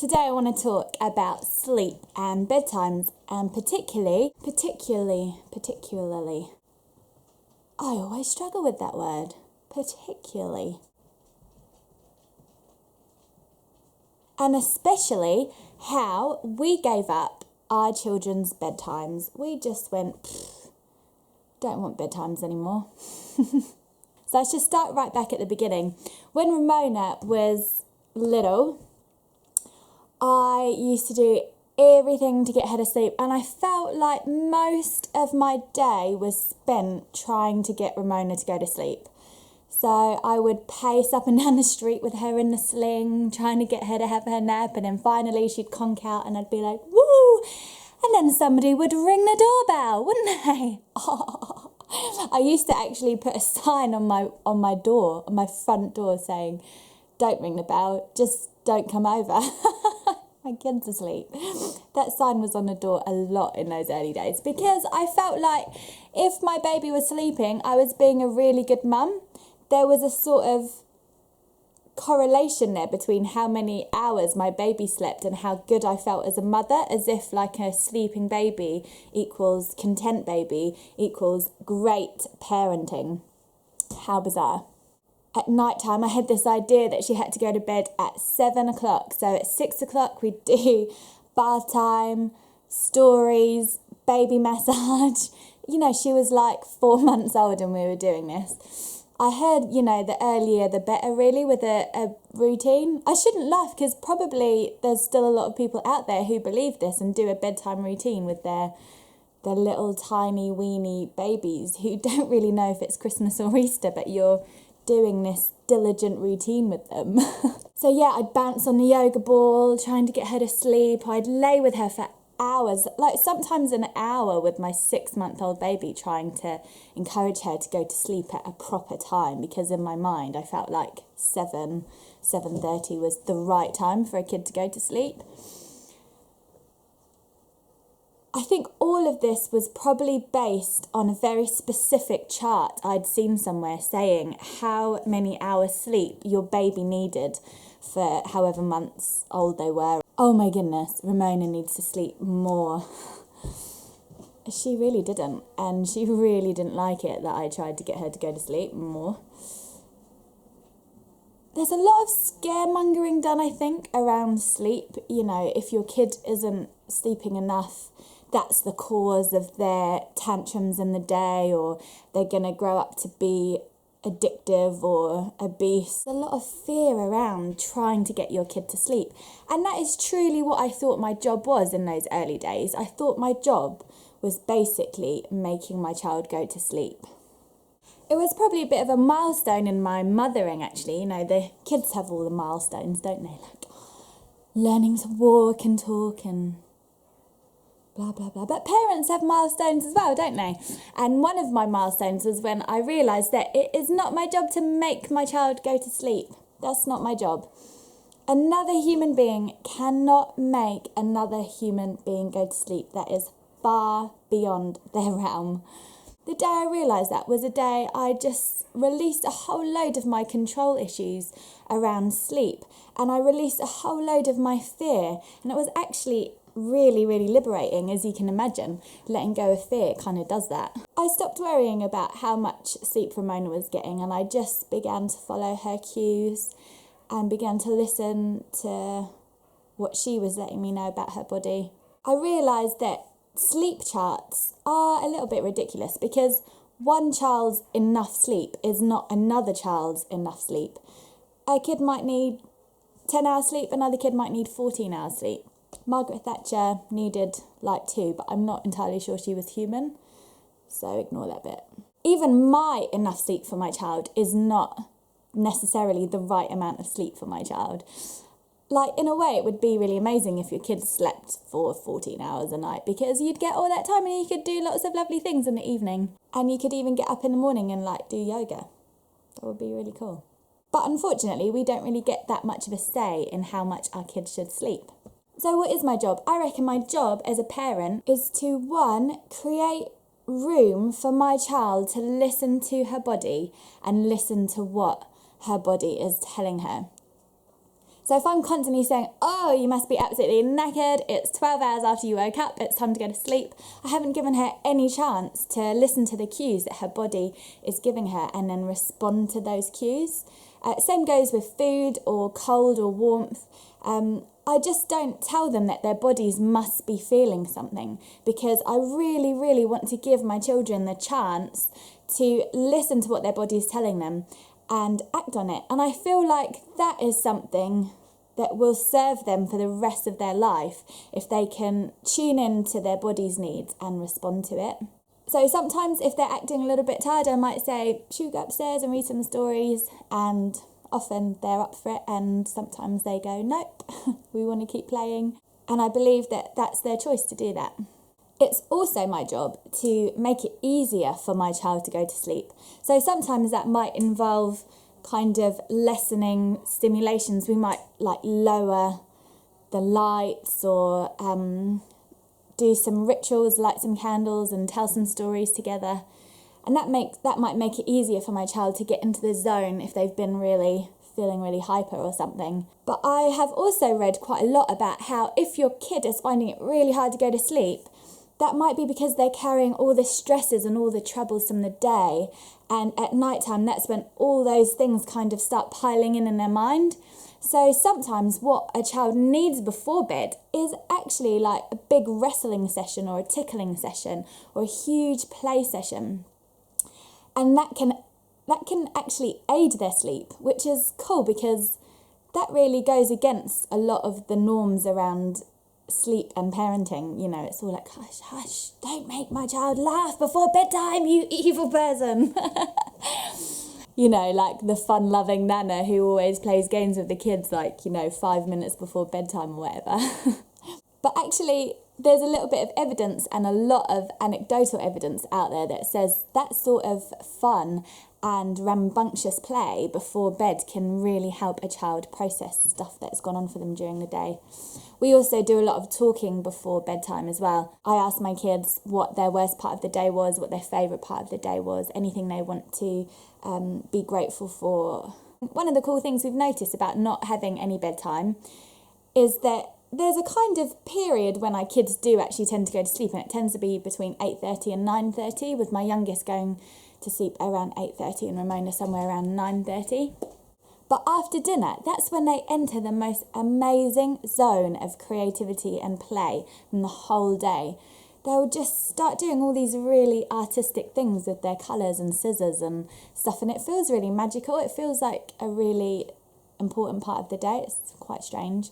Today I want to talk about sleep and bedtimes, and particularly, I always struggle with that word, particularly. And especially how we gave up our children's bedtimes. We just went, don't want bedtimes anymore. So I should start right back at the beginning. When Ramona was little, I used to do everything to get her to sleep, and I felt like most of my day was spent trying to get Ramona to go to sleep. So I would pace up and down the street with her in the sling, trying to get her to have her nap, and then finally she'd conk out and I'd be like, woo! And then somebody would ring the doorbell, wouldn't they? Oh. I used to actually put a sign on my door, on my front door, saying, don't ring the bell, just don't come over. My kid's asleep. That sign was on the door a lot in those early days because I felt like if my baby was sleeping, I was being a really good mum. There was a sort of correlation there between how many hours my baby slept and how good I felt as a mother, as if like a sleeping baby equals content baby equals great parenting. How bizarre. At night time, I had this idea that she had to go to bed at 7 o'clock. So at 6 o'clock, we'd do bath time, stories, baby massage. You know, she was like 4 months old and we were doing this. I heard, the earlier the better, really, with a routine. I shouldn't laugh because probably there's still a lot of people out there who believe this and do a bedtime routine with their little tiny weeny babies who don't really know if it's Christmas or Easter, but you're doing this diligent routine with them. So yeah, I'd bounce on the yoga ball, trying to get her to sleep. I'd lay with her for hours, like sometimes an hour with my 6-month-old baby, trying to encourage her to go to sleep at a proper time, because in my mind I felt like 7:30 was the right time for a kid to go to sleep. I think all of this was probably based on a very specific chart I'd seen somewhere saying how many hours sleep your baby needed for however months old they were. Oh my goodness, Ramona needs to sleep more. She really didn't, and she really didn't like it that I tried to get her to go to sleep more. There's a lot of scaremongering done, I think, around sleep. If your kid isn't sleeping enough, that's the cause of their tantrums in the day, or they're going to grow up to be addictive or obese. There's a lot of fear around trying to get your kid to sleep. And that is truly what I thought my job was in those early days. I thought my job was basically making my child go to sleep. It was probably a bit of a milestone in my mothering, actually. The kids have all the milestones, don't they? Like learning to walk and talk and blah, blah, blah. But parents have milestones as well, don't they? And one of my milestones was when I realised that it is not my job to make my child go to sleep. That's not my job. Another human being cannot make another human being go to sleep. That is far beyond their realm. The day I realised that was a day I just released a whole load of my control issues around sleep. And I released a whole load of my fear. And it was actually really, really liberating, as you can imagine. Letting go of fear kind of does that. I stopped worrying about how much sleep Ramona was getting, and I just began to follow her cues and began to listen to what she was letting me know about her body. I realised that sleep charts are a little bit ridiculous because one child's enough sleep is not another child's enough sleep. A kid might need 10 hours sleep, another kid might need 14 hours sleep. Margaret Thatcher needed like 2, but I'm not entirely sure she was human, so ignore that bit. Even my enough sleep for my child is not necessarily the right amount of sleep for my child. Like, in a way, it would be really amazing if your kid slept for 14 hours a night, because you'd get all that time and you could do lots of lovely things in the evening. And you could even get up in the morning and do yoga. That would be really cool. But unfortunately, we don't really get that much of a say in how much our kids should sleep. So what is my job? I reckon my job as a parent is to, 1, create room for my child to listen to her body and listen to what her body is telling her. So if I'm constantly saying, oh, you must be absolutely knackered, it's 12 hours after you woke up, it's time to go to sleep, I haven't given her any chance to listen to the cues that her body is giving her and then respond to those cues. Same goes with food or cold or warmth. I just don't tell them that their bodies must be feeling something, because I really, really want to give my children the chance to listen to what their body is telling them and act on it. And I feel like that is something that will serve them for the rest of their life if they can tune in to their body's needs and respond to it. So sometimes if they're acting a little bit tired, I might say, should we go upstairs and read some stories? And often they're up for it, and sometimes they go, nope, we want to keep playing. And I believe that that's their choice to do that. It's also my job to make it easier for my child to go to sleep. So sometimes that might involve kind of lessening stimulations. We might like lower the lights or do some rituals, light some candles and tell some stories together. And that might make it easier for my child to get into the zone if they've been feeling really hyper or something. But I have also read quite a lot about how if your kid is finding it really hard to go to sleep, that might be because they're carrying all the stresses and all the troubles from the day. And at night time, that's when all those things kind of start piling in their mind. So sometimes what a child needs before bed is actually like a big wrestling session or a tickling session or a huge play session. And that can actually aid their sleep, which is cool because that really goes against a lot of the norms around sleep and parenting. You know, it's all like, hush, hush, don't make my child laugh before bedtime, you evil person. You know, like the fun-loving nana who always plays games with the kids, like, 5 minutes before bedtime or whatever. But actually, there's a little bit of evidence and a lot of anecdotal evidence out there that says that sort of fun and rambunctious play before bed can really help a child process stuff that's gone on for them during the day. We also do a lot of talking before bedtime as well. I ask my kids what their worst part of the day was, what their favourite part of the day was, anything they want to be grateful for. One of the cool things we've noticed about not having any bedtime is that there's a kind of period when our kids do actually tend to go to sleep, and it tends to be between 8:30 and 9:30, with my youngest going to sleep around 8:30 and Ramona somewhere around 9:30. But after dinner, that's when they enter the most amazing zone of creativity and play from the whole day. They'll just start doing all these really artistic things with their colours and scissors and stuff, and it feels really magical. It feels like a really important part of the day. It's quite strange.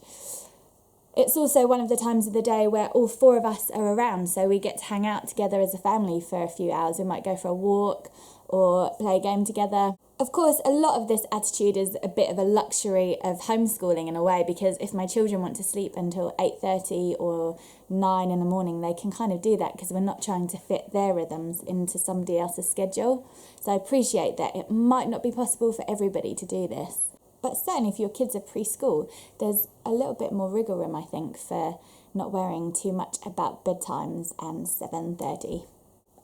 It's also one of the times of the day where all four of us are around, so we get to hang out together as a family for a few hours. We might go for a walk or play a game together. Of course, a lot of this attitude is a bit of a luxury of homeschooling in a way, because if my children want to sleep until 8:30 or 9 in the morning, they can kind of do that because we're not trying to fit their rhythms into somebody else's schedule. So I appreciate that it might not be possible for everybody to do this. But certainly if your kids are preschool, there's a little bit more wriggle room, I think, for not worrying too much about bedtimes and 7:30.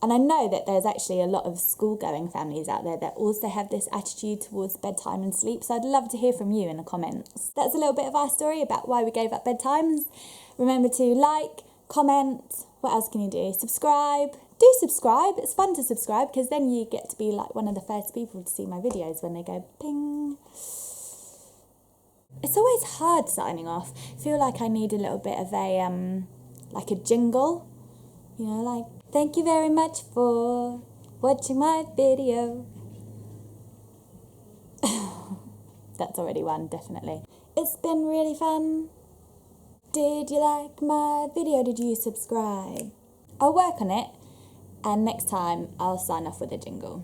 And I know that there's actually a lot of school-going families out there that also have this attitude towards bedtime and sleep, so I'd love to hear from you in the comments. That's a little bit of our story about why we gave up bedtimes. Remember to like, comment, what else can you do? Subscribe. Do subscribe. It's fun to subscribe because then you get to be like one of the first people to see my videos when they go ping. It's always hard signing off. I feel like I need a little bit of like a jingle. Like, thank you very much for watching my video. That's already one, definitely. It's been really fun. Did you like my video? Did you subscribe? I'll work on it, and next time I'll sign off with a jingle.